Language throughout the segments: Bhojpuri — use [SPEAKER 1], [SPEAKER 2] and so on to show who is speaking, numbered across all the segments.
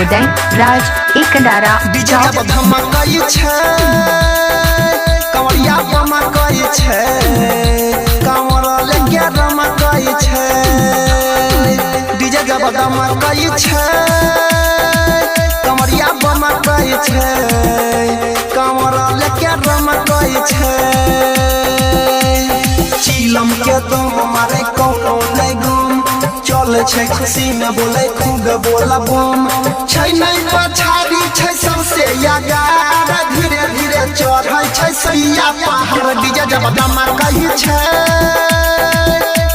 [SPEAKER 1] उदय राज एकंडारा
[SPEAKER 2] डीजे जब धमकई छै कंवरिया बमकई छै कंवर लेके रमकई छै डीजे जब धमकई छै कंवरिया बमकई छै कंवर लेके रमकई छै चिलम के दम मारे कोनो नहीं गुम चले छै खुशी में बोले खूब बोला बम छै नहीं पछाड़ी छै सबसे यागार धीरे धीरे चढ़ै छै सैया पहाड़ डीजे जब धमकई छै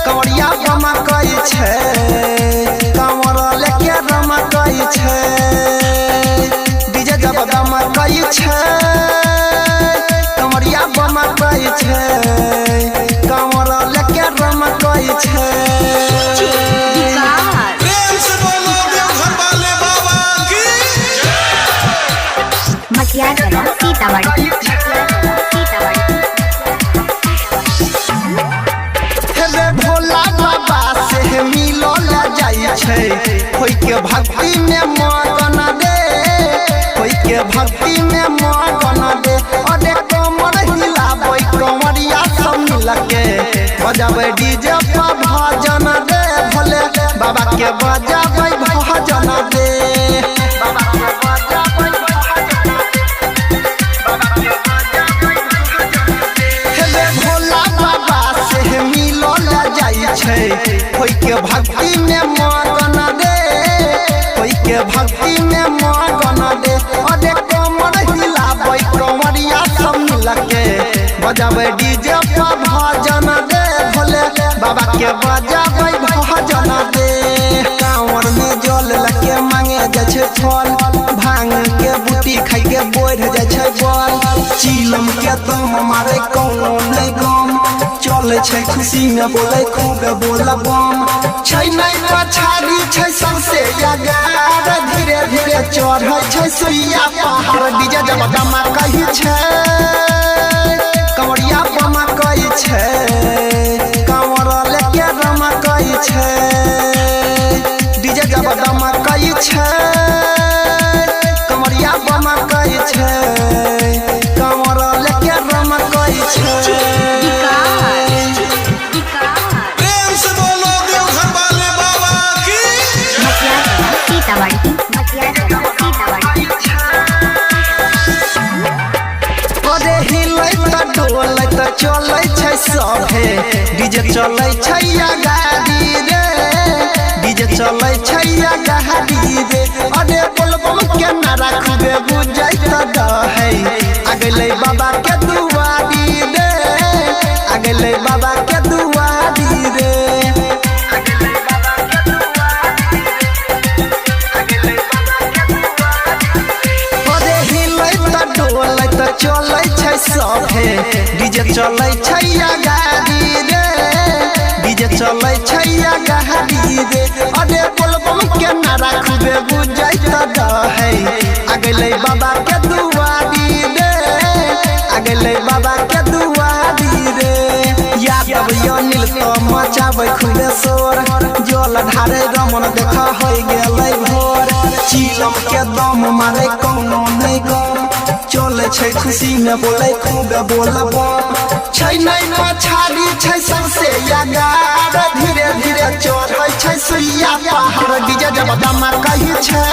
[SPEAKER 2] कंवरिया बमकई छै कंवर लेके रमकई छै डीजे जब धमकई छै कंवरिया बमकई छै कंवर लेके रमकई छै
[SPEAKER 1] सीतामढ़ी
[SPEAKER 2] भोला बाबा से मिलल जाई छै होई के भक्ति में मगन दे होई के भक्ति में मगन दे अरे कमर हिलाबै कंवरिया सब मिलके बजाबै डीजे पर भजन दे भोले बाबा के बजाबै भजन दे बाबा के बजाबै होई के भक्ति में मगन दे होई के भक्ति में मगन दे अरे कमर हिलाबै कंवरिया सब मिलके बजाबै डीजे पर भजन दे भोले बाबा के बजाबै भजन दे कांवर में जल लके मांगे जाय छै फल भांग के बूटी खाइ के बढ़ जाय छै बल चिलम के दम मारे कोनो नहीं गम चले छै खुशी में बोले खूब बोला बम छै नहीं पछाड़ी छै सबसे यागार धीरे धीरे चढ़ै छै सुइया पहाड़ डीजे जब धमकई छै कंवरिया बमकई छै कंवर लेके रमकई छै डीजे जब धमकई छै कंवरिया बमकई छै कंवर लेके रमकई छै चलै छै सभे डीजे चलै छै गाड़ी रे डीजे चलै छै गाड़ी रे अरे बोलबम के नारा खूबे बुझै त दहै आगले बाबा के दुआरी रे आगले बाबा के दुआरी रे अरे हिलै त डोलै त चलै छै सभे डीजे चलै छै गाड़ी रे डीजे चलै छै गाड़ी रे अरे बोलबम के नारा खूबे बुझै त दहै आगले बाबा के दुआरी रे आगले बाबा के दुआरी रे यादव अनिल तो मचाबै खूबे शोर जल ढारे रमन देख होई गेलै भोर चिलम के दम मारे कोनो नहीं गम चले छै खुशी में बोले खूब बोला बम छै नहीं पछाड़ी छै सबसे यागार धीरे धीरे चढ़ै छै सुइया पहाड़ डीजे जब धमकई छै